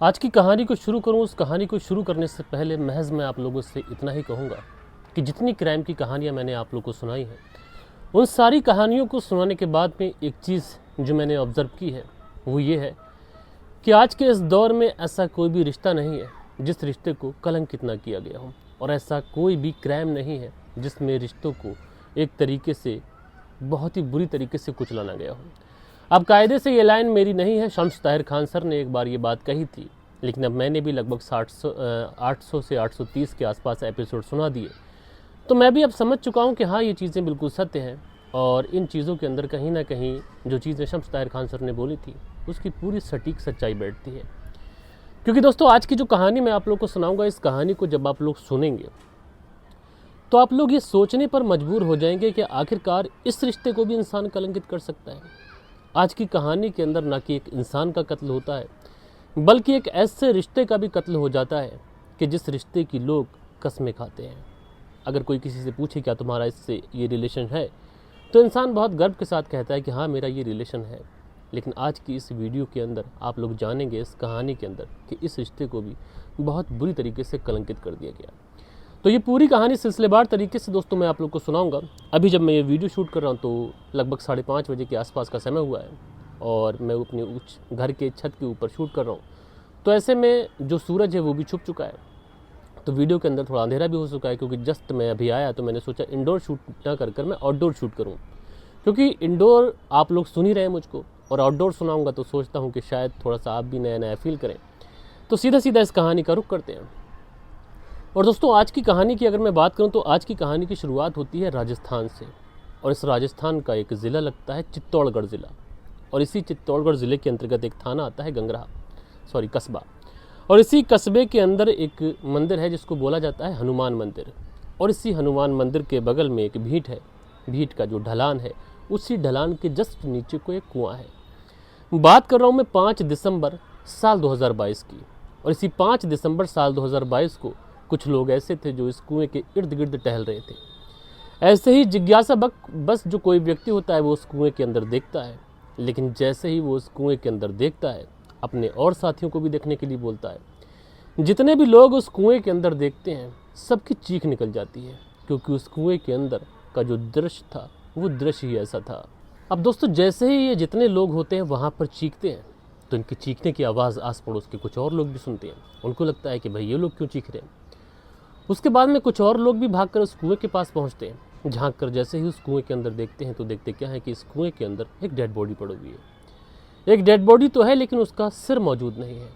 आज की कहानी को शुरू करूं, उस कहानी को शुरू करने से पहले महज मैं आप लोगों से इतना ही कहूँगा कि जितनी क्राइम की कहानियाँ मैंने आप लोगों को सुनाई हैं, उन सारी कहानियों को सुनाने के बाद में एक चीज़ जो मैंने ऑब्ज़र्व की है वो ये है कि आज के इस दौर में ऐसा कोई भी रिश्ता नहीं है जिस रिश्ते को कलंकित ना किया गया हो, और ऐसा कोई भी क्राइम नहीं है जिसमें रिश्तों को एक तरीके से बहुत ही बुरी तरीके से कुचलाना गया हो। अब कायदे से ये लाइन मेरी नहीं है, शम्स ताहिर खान सर ने एक बार ये बात कही थी, लेकिन अब मैंने भी लगभग 800 से 830 के आसपास एपिसोड सुना दिए, तो मैं भी अब समझ चुका हूँ कि हाँ, ये चीज़ें बिल्कुल सत्य हैं और इन चीज़ों के अंदर कहीं ना कहीं जो चीज़ें शम्स ताहिर खान सर ने बोली थी उसकी पूरी सटीक सच्चाई बैठती है। क्योंकि दोस्तों, आज की जो कहानी मैं आप लोग को सुनाऊंगा, इस कहानी को जब आप लोग सुनेंगे तो आप लोग ये सोचने पर मजबूर हो जाएंगे कि आखिरकार इस रिश्ते को भी इंसान कलंकित कर सकता है। आज की कहानी के अंदर ना कि एक इंसान का कत्ल होता है, बल्कि एक ऐसे रिश्ते का भी कत्ल हो जाता है कि जिस रिश्ते की लोग कस्में खाते हैं। अगर कोई किसी से पूछे क्या तुम्हारा इससे ये रिलेशन है, तो इंसान बहुत गर्व के साथ कहता है कि हाँ, मेरा ये रिलेशन है। लेकिन आज की इस वीडियो के अंदर आप लोग जानेंगे, इस कहानी के अंदर, कि इस रिश्ते को भी बहुत बुरी तरीके से कलंकित कर दिया गया। तो ये पूरी कहानी सिलसिलेवार तरीके से दोस्तों मैं आप लोग को सुनाऊंगा। अभी जब मैं ये वीडियो शूट कर रहा हूँ तो लगभग 5:30 बजे के आसपास का समय हुआ है और मैं अपने घर के छत के ऊपर शूट कर रहा हूँ। तो ऐसे में जो सूरज है वो भी छुप चुका है, तो वीडियो के अंदर थोड़ा अंधेरा भी हो चुका है। क्योंकि जस्ट मैं अभी आया तो मैंने सोचा इंडोर शूट ना कर मैं आउटडोर शूट करूँ, क्योंकि इंडोर आप लोग सुन ही रहे हैं मुझको और आउटडोर सुनाऊँगा तो सोचता हूँ कि शायद थोड़ा सा आप भी नया नया फील करें। तो सीधा सीधा इस कहानी का रुख करते हैं। और दोस्तों, आज की कहानी की अगर मैं बात करूं तो आज की कहानी की शुरुआत होती है राजस्थान से, और इस राजस्थान का एक ज़िला लगता है चित्तौड़गढ़ ज़िला, और इसी चित्तौड़गढ़ ज़िले के अंतर्गत एक थाना आता है कस्बा। और इसी कस्बे के अंदर एक मंदिर है जिसको बोला जाता है हनुमान मंदिर, और इसी हनुमान मंदिर के बगल में एक भीट है। भीट का जो ढलान है, उसी ढलान के जस्ट नीचे को एक कुआँ है। बात कर रहा हूँ मैं 5 दिसंबर साल 2022 की, और इसी 5 दिसंबर साल 2022 को कुछ लोग ऐसे थे जो इस कुएं के इर्द गिर्द टहल रहे थे। ऐसे ही जिज्ञासा बस जो कोई व्यक्ति होता है वो उस कुएं के अंदर देखता है, लेकिन जैसे ही वो उस कुएं के अंदर देखता है, अपने और साथियों को भी देखने के लिए बोलता है। जितने भी लोग उस कुएं के अंदर देखते हैं, सबकी चीख निकल जाती है, क्योंकि उस कुएं के अंदर का जो दृश्य था वो दृश्य ही ऐसा था। अब दोस्तों, जैसे ही ये जितने लोग होते हैं वहाँ पर चीखते हैं, तो इनकी चीखने की आवाज़ आस पड़ोस के कुछ और लोग भी सुनते हैं। उनको लगता है कि भाई ये लोग क्यों चीख रहे हैं। उसके बाद में कुछ और लोग भी भागकर उस कुएं के पास पहुंचते हैं। झांक कर जैसे ही उस कुएं के अंदर देखते हैं तो देखते क्या है कि इस कुएं के अंदर एक डेड बॉडी पड़ी हुई है। एक डेड बॉडी तो है, लेकिन उसका सिर मौजूद नहीं है।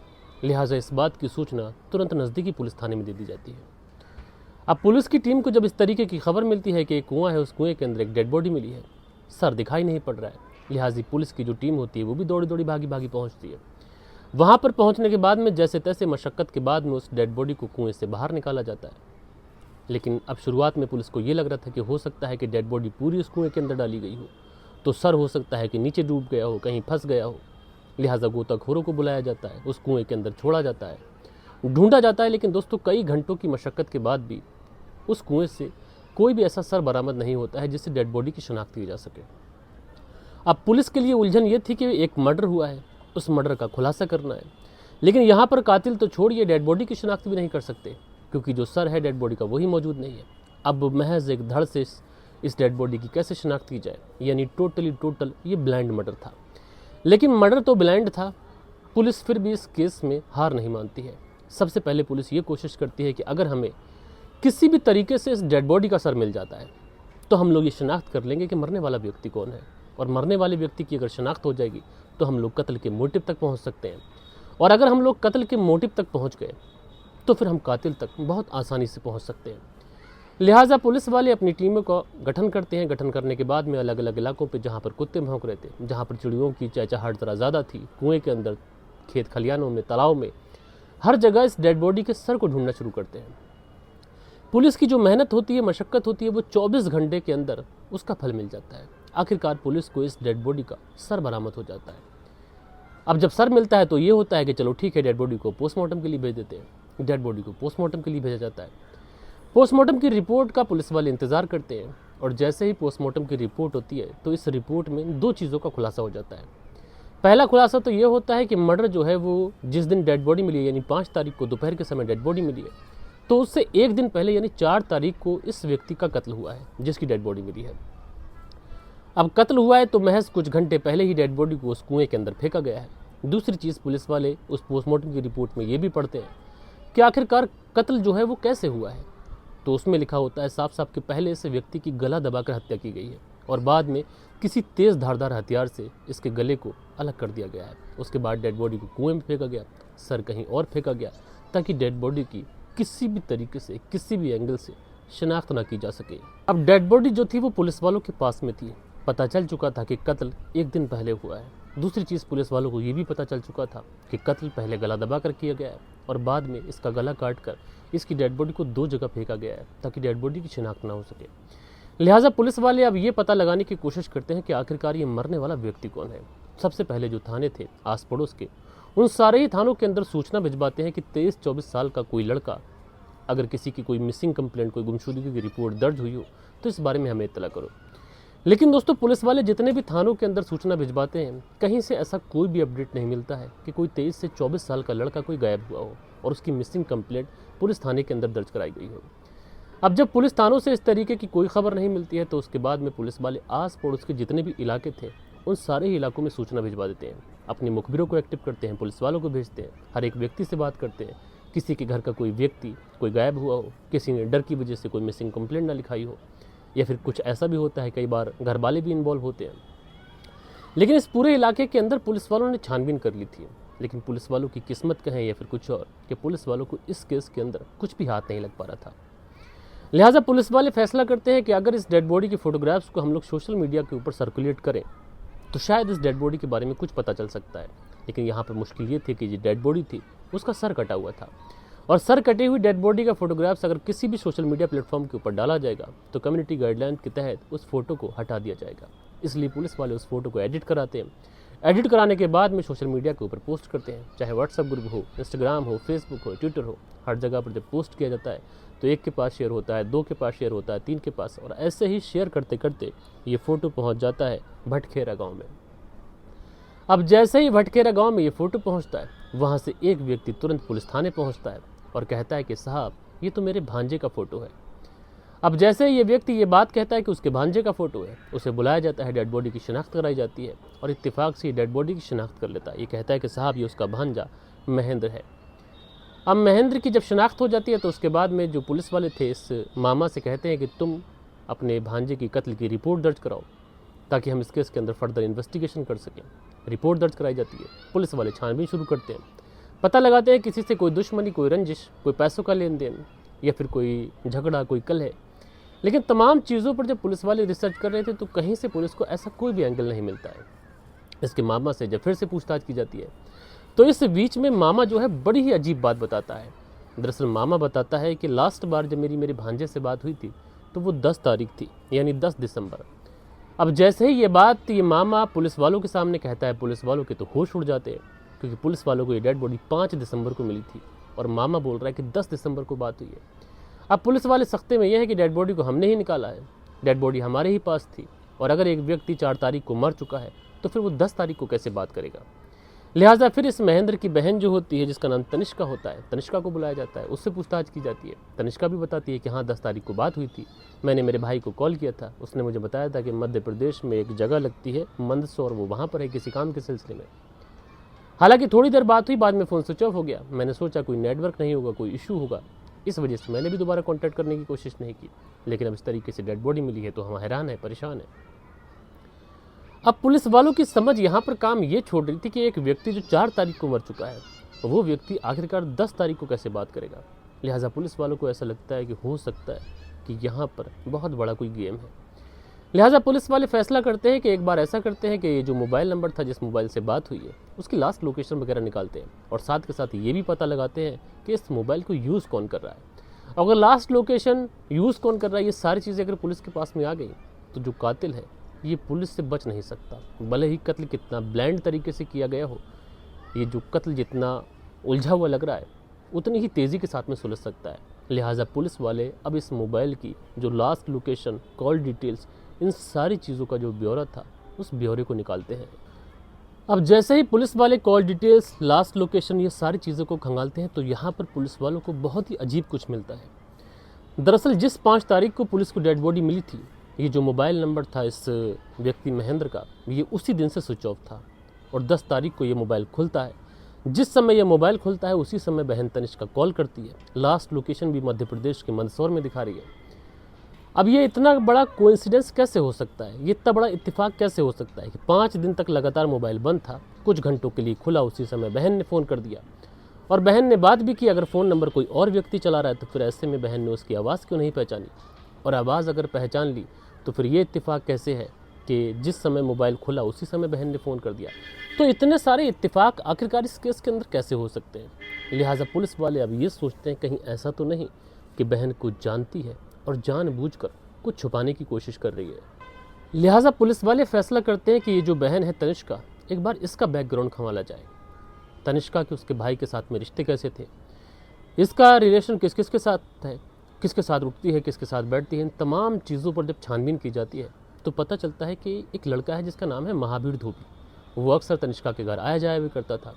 लिहाजा इस बात की सूचना तुरंत नज़दीकी पुलिस थाने में दे दी जाती है। अब पुलिस की टीम को जब इस तरीके की खबर मिलती है कि एक कुआं है, उस कुएं के अंदर एक डेड बॉडी मिली है, सर दिखाई नहीं पड़ रहा है, लिहाजा पुलिस की जो टीम होती है वो भी दौड़ी दौड़ी भागी भागी पहुँचती है। वहाँ पर पहुँचने के बाद में जैसे तैसे मशक्क़त के बाद में उस डेड बॉडी को कुएं से बाहर निकाला जाता है। लेकिन अब शुरुआत में पुलिस को ये लग रहा था कि हो सकता है कि डेड बॉडी पूरी उस कुएं के अंदर डाली गई हो, तो सर हो सकता है कि नीचे डूब गया हो, कहीं फंस गया हो। लिहाजा गोताखोरों को बुलाया जाता है, उस कुएं के अंदर छोड़ा जाता है, ढूंढा जाता है। लेकिन दोस्तों, कई घंटों की मशक्क़त के बाद भी उस कुएं से कोई भी ऐसा सर बरामद नहीं होता है जिससे डेड बॉडी की शिनाख्त की जा सके। अब पुलिस के लिए उलझन ये थी कि एक मर्डर हुआ है, उस मर्डर का खुलासा करना है, लेकिन यहाँ पर कातिल तो छोड़िए, डेड बॉडी की शिनाख्त भी नहीं कर सकते, क्योंकि जो सर है डेड बॉडी का वही मौजूद नहीं है। अब महज एक धड़ से इस डेड बॉडी की कैसे शिनाख्त की जाए, यानी टोटल ये ब्लाइंड मर्डर था। लेकिन मर्डर तो ब्लाइंड था, पुलिस फिर भी इस केस में हार नहीं मानती है। सबसे पहले पुलिस ये कोशिश करती है कि अगर हमें किसी भी तरीके से इस डेड बॉडी का सर मिल जाता है तो हम लोग ये शिनाख्त कर लेंगे कि मरने वाला व्यक्ति कौन है, और मरने वाले व्यक्ति की अगर शिनाख्त हो जाएगी तो हम लोग कत्ल के मोटिव तक पहुँच सकते हैं। और अगर हम लोग कत्ल के मोटिव तक पहुँच गए तो फिर हम कातिल तक बहुत आसानी से पहुंच सकते हैं। लिहाजा पुलिस वाले अपनी टीमों का गठन करते हैं। गठन करने के बाद में अलग अलग इलाकों पे, जहां पर कुत्ते भौंक रहे थे, जहां पर चिड़ियों की चहचहाहट ज़रा ज़्यादा थी, कुएं के अंदर, खेत खलियानों में, तालाब में, हर जगह इस डेड बॉडी के सर को ढूंढना शुरू करते हैं। पुलिस की जो मेहनत होती है, मशक्क़त होती है, वो 24 घंटे के अंदर उसका फल मिल जाता है। आखिरकार पुलिस को इस डेड बॉडी का सर बरामद हो जाता है। अब जब सर मिलता है तो ये होता है कि चलो ठीक है, डेड बॉडी को पोस्टमार्टम के लिए भेज देते हैं। डेड बॉडी को पोस्टमार्टम के लिए भेजा जाता है। पोस्टमार्टम की रिपोर्ट का पुलिस वाले इंतज़ार करते हैं, और जैसे ही पोस्टमार्टम की रिपोर्ट होती है तो इस रिपोर्ट में 2 चीज़ों का खुलासा हो जाता है पहला खुलासा तो ये होता है कि मर्डर जो है वो जिस दिन डेड बॉडी मिली है, यानी 5 तारीख को दोपहर के समय डेड बॉडी मिली है, तो उससे एक दिन पहले यानी 4 तारीख को इस व्यक्ति का कत्ल हुआ है जिसकी डेड बॉडी मिली है। अब कत्ल हुआ है तो महज कुछ घंटे पहले ही डेड बॉडी को उस कुएं के अंदर फेंका गया है। दूसरी चीज़, पुलिस वाले उस पोस्टमार्टम की रिपोर्ट में ये भी पढ़ते हैं कि आखिरकार कत्ल जो है वो कैसे हुआ है। तो उसमें लिखा होता है साफ साफ कि पहले इस व्यक्ति की गला दबाकर हत्या की गई है और बाद में किसी तेज़ धारदार हथियार से इसके गले को अलग कर दिया गया है। उसके बाद डेड बॉडी को कुएं में फेंका गया, सर कहीं और फेंका गया ताकि डेड बॉडी की किसी भी तरीके से, किसी भी एंगल से शिनाख्त ना की जा सके। अब डेड बॉडी जो थी वो पुलिस वालों के पास में थी। पता चल चुका था कि कत्ल एक दिन पहले हुआ है। दूसरी चीज़, पुलिस वालों को ये भी पता चल चुका था कि कत्ल पहले गला दबाकर किया गया है और बाद में इसका गला काटकर इसकी डेड बॉडी को 2 जगह फेंका गया है ताकि डेड बॉडी की शिनाख्त ना हो सके। लिहाजा पुलिस वाले अब ये पता लगाने की कोशिश करते हैं कि आखिरकार ये मरने वाला व्यक्ति कौन है। सबसे पहले जो थाने थे आस पड़ोस के, उन सारे ही थानों के अंदर सूचना भिजवाते हैं कि 23-24 साल का कोई लड़का, अगर किसी की कोई मिसिंग कंप्लेंट, कोई गुमशुदगी की रिपोर्ट दर्ज हुई हो तो इस बारे में हमें इत्तला करो। लेकिन दोस्तों, पुलिस वाले जितने भी थानों के अंदर सूचना भिजवाते हैं, कहीं से ऐसा कोई भी अपडेट नहीं मिलता है कि कोई 23 से 24 साल का लड़का कोई गायब हुआ हो और उसकी मिसिंग कंप्लेंट पुलिस थाने के अंदर दर्ज कराई गई हो। अब जब पुलिस थानों से इस तरीके की कोई खबर नहीं मिलती है तो उसके बाद में पुलिस वाले आस पड़ोस के जितने भी इलाके थे उन सारे ही इलाकों में सूचना भिजवा देते हैं, अपने मुखबिरों को एक्टिव करते हैं, पुलिस वालों को भेजते हैं, हर एक व्यक्ति से बात करते हैं। किसी के घर का कोई व्यक्ति कोई गायब हुआ हो, किसी ने डर की वजह से कोई मिसिंग कंप्लेंट ना लिखाई हो, या फिर कुछ ऐसा भी होता है कई बार घर वाले भी इन्वॉल्व होते हैं। लेकिन इस पूरे इलाके के अंदर पुलिस वालों ने छानबीन कर ली थी। लेकिन पुलिस वालों की किस्मत कहें या फिर कुछ और, कि पुलिस वालों को इस केस के अंदर कुछ भी हाथ नहीं लग पा रहा था। लिहाजा पुलिस वाले फैसला करते हैं कि अगर इस डेड बॉडी की फोटोग्राफ्स को हम लोग सोशल मीडिया के ऊपर सर्कुलेट करें तो शायद इस डेड बॉडी के बारे में कुछ पता चल सकता है। लेकिन यहाँ पर मुश्किल ये थी कि जो डेड बॉडी थी उसका सर कटा हुआ था और सर कटी हुई डेड बॉडी का फोटोग्राफ्स अगर किसी भी सोशल मीडिया प्लेटफॉर्म के ऊपर डाला जाएगा तो कम्युनिटी गाइडलाइन के तहत उस फोटो को हटा दिया जाएगा। इसलिए पुलिस वाले उस फोटो को एडिट कराते हैं। एडिट कराने के बाद में सोशल मीडिया के ऊपर पोस्ट करते हैं, चाहे व्हाट्सएप ग्रुप हो, इंस्टाग्राम हो, फेसबुक हो, ट्विटर हो, हर जगह पर जब पोस्ट किया जाता है तो 1 के पास शेयर होता है, 2 के पास शेयर होता है, 3 के पास, और ऐसे ही शेयर करते करते ये फ़ोटो पहुंच जाता है भटखेरा गांव में। अब जैसे ही भटखेरा गांव में ये फ़ोटो पहुंचता है, वहां से एक व्यक्ति तुरंत पुलिस थाने पहुंचता है और कहता है कि साहब, ये तो मेरे भांजे का फ़ोटो है। अब जैसे ही ये व्यक्ति ये बात कहता है कि उसके भांजे का फ़ोटो है, उसे बुलाया जाता है, डेड बॉडी की शिनाख्त कराई जाती है और इत्तेफाक से ये डेड बॉडी की शिनाख्त कर लेता है। ये कहता है कि साहब, ये उसका भांजा महेंद्र है। अब महेंद्र की जब शिनाख्त हो जाती है तो उसके बाद में जो पुलिस वाले थे इस मामा से कहते हैं कि तुम अपने भांजे की कत्ल की रिपोर्ट दर्ज कराओ ताकि हम इस केस के अंदर फर्दर इन्वेस्टिगेशन कर सकें। रिपोर्ट दर्ज कराई जाती है। पुलिस वाले छानबीन शुरू करते हैं, पता लगाते हैं किसी से कोई दुश्मनी, कोई रंजिश, कोई पैसों का लेन देन या फिर कोई झगड़ा, कोई कलह। लेकिन तमाम चीज़ों पर जब पुलिस वाले रिसर्च कर रहे थे तो कहीं से पुलिस को ऐसा कोई भी एंगल नहीं मिलता है। इसके मामा से जब फिर से पूछताछ की जाती है तो इस बीच में मामा जो है बड़ी ही अजीब बात बताता है। दरअसल मामा बताता है कि लास्ट बार जब मेरे भांजे से बात हुई थी तो वो 10 तारीख थी, यानी 10 दिसंबर। अब जैसे ही ये बात ये मामा पुलिस वालों के सामने कहता है, पुलिस वालों के तो होश उड़ जाते हैं क्योंकि पुलिस वालों को ये डेड बॉडी 5 दिसंबर को मिली थी और मामा बोल रहा है कि 10 दिसंबर को बात हुई है। अब पुलिस वाले सख्ते में यह है कि डेड बॉडी को हमने ही निकाला है, डेड बॉडी हमारे ही पास थी, और अगर एक व्यक्ति 4 तारीख को मर चुका है तो फिर वो 10 तारीख को कैसे बात करेगा। लिहाजा फिर इस महेंद्र की बहन जो होती है, जिसका नाम तनिष्का होता है, तनिष्का को बुलाया जाता है, उससे पूछताछ की जाती है। तनिष्का भी बताती है कि हाँ, 10 तारीख को बात हुई थी, मैंने मेरे भाई को कॉल किया था, उसने मुझे बताया था कि मध्य प्रदेश में एक जगह लगती है मंदसौर, वो वहाँ पर है किसी काम के सिलसिले में। हालांकि थोड़ी देर बात हुई, बाद में फ़ोन स्विच ऑफ हो गया। मैंने सोचा कोई नेटवर्क नहीं होगा, कोई इशू होगा, इस वजह से मैंने भी दोबारा कॉन्टैक्ट करने की कोशिश नहीं की। लेकिन अब इस तरीके से डेड बॉडी मिली है तो हम हैरान है, परेशान है। अब पुलिस वालों की समझ यहाँ पर काम ये छोड़ रही थी कि एक व्यक्ति जो 4 तारीख को मर चुका है, वो व्यक्ति आखिरकार 10 तारीख को कैसे बात करेगा। लिहाजा पुलिस वालों को ऐसा लगता है कि हो सकता है कि यहाँ पर बहुत बड़ा कोई गेम है। लिहाजा पुलिस वाले फैसला करते हैं कि एक बार ऐसा करते हैं कि ये जो मोबाइल नंबर था जिस मोबाइल से बात हुई है उसकी लास्ट लोकेशन वगैरह निकालते हैं और साथ के साथ ये भी पता लगाते हैं कि इस मोबाइल को यूज़ कौन कर रहा है। अगर लास्ट लोकेशन, यूज़ कौन कर रहा है, ये सारी चीज़ें अगर पुलिस के पास में आ गई तो जो कातिल है ये पुलिस से बच नहीं सकता। भले ही कत्ल कितना ब्लाइंड तरीके से किया गया हो, ये जो कत्ल जितना उलझा हुआ लग रहा है उतनी ही तेज़ी के साथ में सुलझ सकता है। लिहाजा पुलिस वाले अब इस मोबाइल की जो लास्ट लोकेशन, कॉल डिटेल्स, इन सारी चीज़ों का जो ब्यौरा था उस ब्यौरे को निकालते हैं। अब जैसे ही पुलिस वाले कॉल डिटेल्स, लास्ट लोकेशन, ये सारी चीज़ों को खंगालते हैं तो यहाँ पर पुलिस वालों को बहुत ही अजीब कुछ मिलता है। दरअसल जिस 5 तारीख को पुलिस को डेड बॉडी मिली थी, ये जो मोबाइल नंबर था इस व्यक्ति महेंद्र का, ये उसी दिन से स्विच ऑफ था। और 10 तारीख को ये मोबाइल खुलता है। जिस समय ये मोबाइल खुलता है उसी समय बहन तनिष्का कॉल करती है। लास्ट लोकेशन भी मध्य प्रदेश के मंदसौर में दिखा रही है। अब ये इतना बड़ा कोइंसिडेंस कैसे हो सकता है, ये इतना बड़ा इत्तेफाक कैसे हो सकता है कि 5 दिन तक लगातार मोबाइल बंद था, कुछ घंटों के लिए खुला, उसी समय बहन ने फ़ोन कर दिया। और बहन ने बात भी की, अगर फ़ोन नंबर कोई और व्यक्ति चला रहा है तो फिर ऐसे में बहन ने उसकी आवाज़ क्यों नहीं पहचानी, और आवाज़ अगर पहचान ली तो फिर ये इत्तेफाक कैसे है कि जिस समय मोबाइल खुला उसी समय बहन ने फ़ोन कर दिया। तो इतने सारे इत्तेफाक आखिरकार इस केस के अंदर कैसे हो सकते हैं। लिहाजा पुलिस वाले अब ये सोचते हैं कहीं ऐसा तो नहीं कि बहन कुछ जानती है और जानबूझकर कुछ छुपाने की कोशिश कर रही है। लिहाजा पुलिस वाले फैसला करते हैं कि ये जो बहन है तनिष्का, एक बार इसका बैकग्राउंड खंगाला जाए। तनिष्का के उसके भाई के साथ में रिश्ते कैसे थे, इसका रिलेशन किस किस के साथ है, किसके साथ उठती है, किसके साथ बैठती है, इन तमाम चीज़ों पर जब छानबीन की जाती है तो पता चलता है कि एक लड़का है जिसका नाम है महावीर धोबी। वो अक्सर तनिष्का के घर आया जाया भी करता था।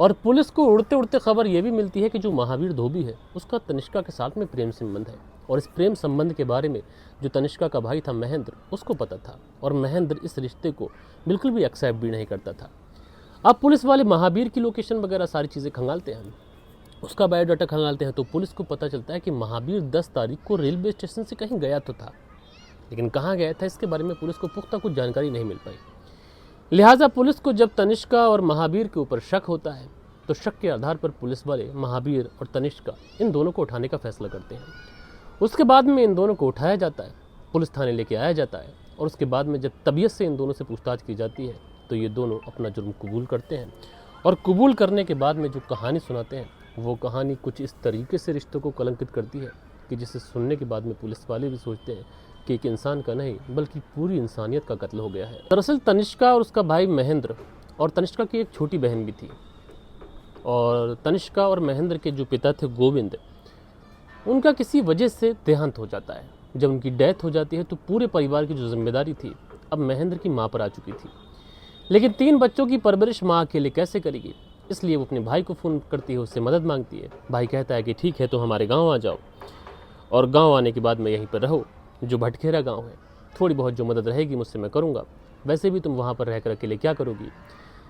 और पुलिस को उड़ते उड़ते खबर ये भी मिलती है कि जो महावीर धोबी है उसका तनिष्का के साथ में प्रेम संबंध है। और इस प्रेम संबंध के बारे में जो तनिष्का का भाई था महेंद्र, उसको पता था, और महेंद्र इस रिश्ते को बिल्कुल भी एक्सेप्ट भी नहीं करता था। अब पुलिस वाले महावीर की लोकेशन वगैरह सारी चीज़ें खंगालते हैं, उसका बायोडाटा खंगालते हैं, तो पुलिस को पता चलता है कि महावीर 10 तारीख को रेलवे स्टेशन से कहीं गया तो था, लेकिन कहाँ गया था इसके बारे में पुलिस को पुख्ता कुछ जानकारी नहीं मिल पाई। लिहाजा पुलिस को जब तनिष्का और महावीर के ऊपर शक होता है तो शक के आधार पर पुलिस वाले महावीर और तनिष्का इन दोनों को उठाने का फैसला करते हैं। उसके बाद में इन दोनों को उठाया जाता है, पुलिस थाने लेके आया जाता है, और उसके बाद में जब तबीयत से इन दोनों से पूछताछ की जाती है तो ये दोनों अपना जुर्म कबूल करते हैं। और कबूल करने के बाद में जो कहानी सुनाते हैं वो कहानी कुछ इस तरीके से रिश्तों को कलंकित करती है कि जिसे सुनने के बाद में पुलिस वाले भी सोचते हैं कि एक इंसान का नहीं बल्कि पूरी इंसानियत का कत्ल हो गया है। दरअसल तनिष्का और उसका भाई महेंद्र, और तनिष्का की एक छोटी बहन भी थी, और तनिष्का और महेंद्र के जो पिता थे गोविंद, उनका किसी वजह से देहांत हो जाता है। जब उनकी डेथ हो जाती है तो पूरे परिवार की जो जिम्मेदारी थी अब महेंद्र की माँ पर आ चुकी थी। लेकिन 3 बच्चों की परवरिश माँ अकेले कैसे करेगी, इसलिए वो अपने भाई को फ़ोन करती है, उससे मदद मांगती है। भाई कहता है कि ठीक है तो हमारे गाँव आ जाओ, और गाँव आने के बाद में यहीं पर रहो, जो भटखेरा गाँव है, थोड़ी बहुत जो मदद रहेगी मुझसे मैं करूँगा, वैसे भी तुम वहाँ पर रहकर अकेले क्या करोगी।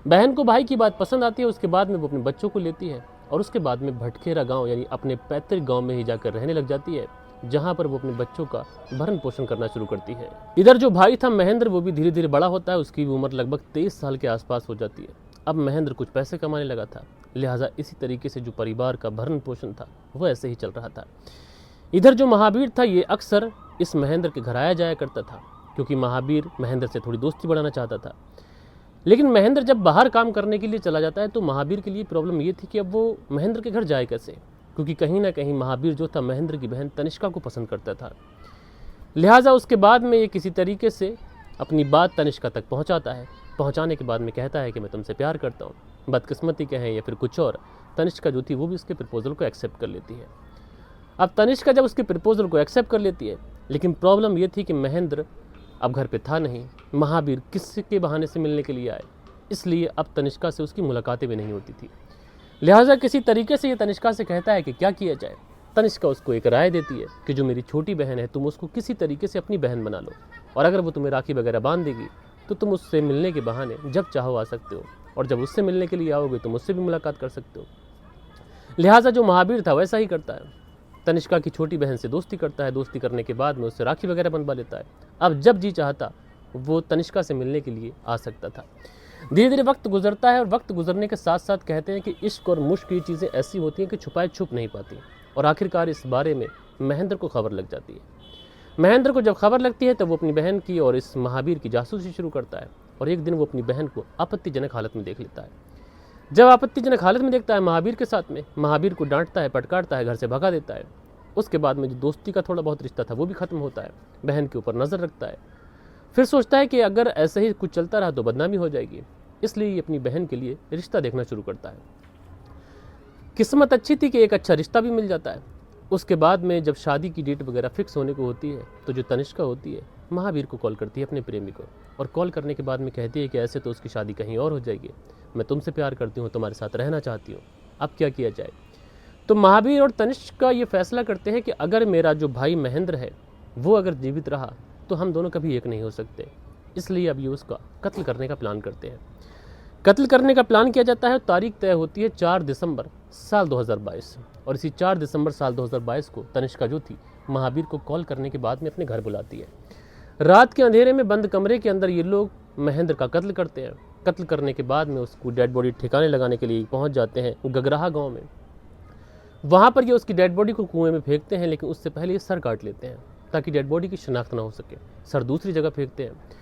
बहन को भाई की बात पसंद आती है। उसके बाद में वो अपने बच्चों को लेती है और उसके बाद में भटखेरा गांव यानी अपने पैतृक गांव में ही जाकर रहने लग जाती है, जहां पर वो अपने बच्चों का भरण पोषण करना शुरू करती है। इधर जो भाई था महेंद्र, वो भी धीरे धीरे बड़ा होता है, उसकी भी उम्र लगभग 23 साल के आसपास हो जाती है। अब महेंद्र कुछ पैसे कमाने लगा था, लिहाजा इसी तरीके से जो परिवार का भरण पोषण था वो ऐसे ही चल रहा था। इधर जो महावीर था ये अक्सर इस महेंद्र के घर आया जाया करता था, क्योंकि महावीर महेंद्र से थोड़ी दोस्ती बढ़ाना चाहता था। लेकिन महेंद्र जब बाहर काम करने के लिए चला जाता है तो महावीर के लिए प्रॉब्लम ये थी कि अब वो महेंद्र के घर जाए कैसे, क्योंकि कहीं ना कहीं महावीर जो था महेंद्र की बहन तनिष्का को पसंद करता था। लिहाजा उसके बाद में ये किसी तरीके से अपनी बात तनिष्का तक पहुंचाता है। पहुंचाने के बाद में कहता है कि मैं तुमसे प्यार करता हूँ। बदकिस्मती कहें या फिर कुछ और, तनिष्का जो थी वो भी उसके प्रपोजल को एक्सेप्ट कर लेती है। अब तनिष्का जब उसके प्रपोजल को एक्सेप्ट कर लेती है, लेकिन प्रॉब्लम ये थी कि महेंद्र अब घर पे था नहीं, महावीर किसके बहाने से मिलने के लिए आए, इसलिए अब तनिष्का से उसकी मुलाकातें भी नहीं होती थी। लिहाजा किसी तरीके से ये तनिष्का से कहता है कि क्या किया जाए। तनिष्का उसको एक राय देती है कि जो मेरी छोटी बहन है तुम उसको किसी तरीके से अपनी बहन बना लो, और अगर वो तुम्हें राखी वगैरह बांध देगी तो तुम उससे मिलने के बहाने जब चाहो आ सकते हो, और जब उससे मिलने के लिए आओगे तो मुझसे भी मुलाकात कर सकते हो। लिहाजा जो महावीर था वैसा ही करता है, तनिष्का की छोटी बहन से दोस्ती करता है। दोस्ती करने के बाद में उससे राखी वगैरह बनवा लेता है। अब जब जी चाहता वो तनिष्का से मिलने के लिए आ सकता था। धीरे धीरे वक्त गुजरता है, और वक्त गुजरने के साथ साथ कहते हैं कि इश्क और मुश्क ये चीज़ें ऐसी होती हैं कि छुपाए छुप नहीं पाती, और आखिरकार इस बारे में महेंद्र को खबर लग जाती है। महेंद्र को जब खबर लगती है तो वो अपनी बहन की और इस महावीर की जासूसी शुरू करता है, और एक दिन वो अपनी बहन को आपत्तिजनक हालत में देख लेता है। जब आपत्तिजनक हालत में देखता है महावीर के साथ में, महावीर को डांटता है, पटकारता है, घर से भगा देता है। उसके बाद में जो दोस्ती का थोड़ा बहुत रिश्ता था वो भी खत्म होता है। बहन के ऊपर नज़र रखता है, फिर सोचता है कि अगर ऐसे ही कुछ चलता रहा तो बदनामी हो जाएगी, इसलिए ये अपनी बहन के लिए रिश्ता देखना शुरू करता है। किस्मत अच्छी थी कि एक अच्छा रिश्ता भी मिल जाता है। उसके बाद में जब शादी की डेट वगैरह फिक्स होने को होती है तो जो तनिष्का होती है महावीर को कॉल करती है, अपने प्रेमी को, और कॉल करने के बाद में कहती है कि ऐसे तो उसकी शादी कहीं और हो जाएगी, मैं तुमसे प्यार करती हूँ, तुम्हारे साथ रहना चाहती हूँ, अब क्या किया जाए। तो महावीर और तनिष्का ये फैसला करते हैं कि अगर मेरा जो भाई महेंद्र है वो अगर जीवित रहा तो हम दोनों कभी एक नहीं हो सकते, इसलिए अब ये उसका कत्ल करने का प्लान करते हैं। कत्ल करने का प्लान किया जाता है। तारीख तय होती है 4 दिसंबर साल 2022, और इसी 4 दिसंबर साल 2022 को तनिष्का जो थी महावीर को कॉल करने के बाद में अपने घर बुलाती है। रात के अंधेरे में बंद कमरे के अंदर ये लोग महेंद्र का कत्ल करते हैं। कत्ल करने के बाद में उसको डेड बॉडी ठिकाने लगाने के लिए पहुंच जाते हैं गगराहा गांव में। वहां पर ये उसकी डेड बॉडी को कुएं में फेंकते हैं, लेकिन उससे पहले ये सर काट लेते हैं ताकि डेड बॉडी की शिनाख्त ना हो सके। सर दूसरी जगह फेंकते हैं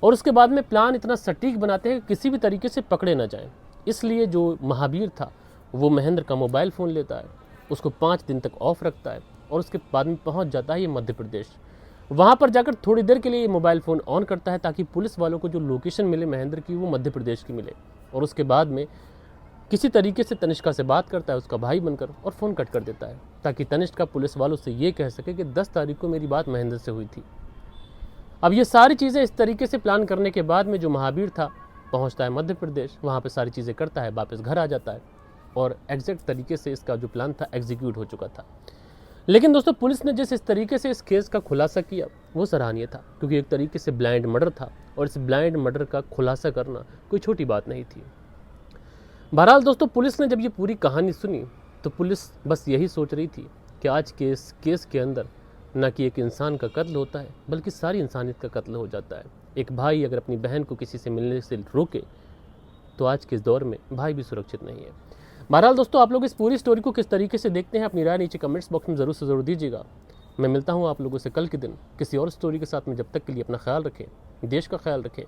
और उसके बाद में प्लान इतना सटीक बनाते हैं कि किसी भी तरीके से पकड़े ना जाएं। इसलिए जो महावीर था वो महेंद्र का मोबाइल फ़ोन लेता है, उसको 5 दिन तक ऑफ रखता है और उसके बाद में पहुंच जाता है ये मध्य प्रदेश। वहाँ पर जाकर थोड़ी देर के लिए ये मोबाइल फ़ोन ऑन करता है ताकि पुलिस वालों को जो लोकेशन मिले महेंद्र की वो मध्य प्रदेश की मिले, और उसके बाद में किसी तरीके से तनिष्का से बात करता है उसका भाई बनकर और फ़ोन कट कर देता है ताकि तनिष्का पुलिस वालों से ये कह सके कि 10 तारीख को मेरी बात महेंद्र से हुई थी। अब ये सारी चीज़ें इस तरीके से प्लान करने के बाद में जो महावीर था पहुंचता है मध्य प्रदेश, वहाँ पे सारी चीज़ें करता है, वापस घर आ जाता है और एग्जैक्ट तरीके से इसका जो प्लान था एग्जीक्यूट हो चुका था। लेकिन दोस्तों पुलिस ने जिस इस तरीके से इस केस का खुलासा किया वो सराहनीय था, क्योंकि एक तरीके से ब्लाइंड मर्डर था और इस ब्लाइंड मर्डर का खुलासा करना कोई छोटी बात नहीं थी। बहरहाल दोस्तों पुलिस ने जब ये पूरी कहानी सुनी तो पुलिस बस यही सोच रही थी कि आज के इस केस के अंदर न कि एक इंसान का कत्ल होता है बल्कि सारी इंसानियत का कत्ल हो जाता है। एक भाई अगर अपनी बहन को किसी से मिलने से रोके तो आज के इस दौर में भाई भी सुरक्षित नहीं है। बहरहाल दोस्तों आप लोग इस पूरी स्टोरी को किस तरीके से देखते हैं अपनी राय नीचे कमेंट्स बॉक्स में ज़रूर से ज़रूर दीजिएगा। मैं मिलता हूँ आप लोगों से कल के दिन किसी और स्टोरी के साथ में। जब तक के लिए अपना ख्याल रखें, देश का ख्याल रखें।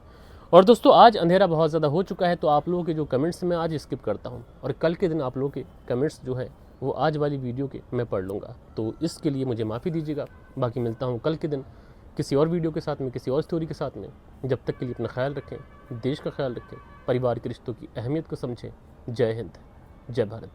और दोस्तों आज अंधेरा बहुत ज़्यादा हो चुका है तो आप लोगों के जो कमेंट्स मैं आज स्किप करता हूँ और कल के दिन आप लोगों के कमेंट्स जो है वो आज वाली वीडियो के मैं पढ़ लूँगा, तो इसके लिए मुझे माफ़ी दीजिएगा। बाकी मिलता हूँ कल के दिन किसी और वीडियो के साथ में, किसी और स्टोरी के साथ में। जब तक के लिए अपना ख्याल रखें, देश का ख्याल रखें, परिवार के रिश्तों की अहमियत को समझें। जय हिंद, जय भारत।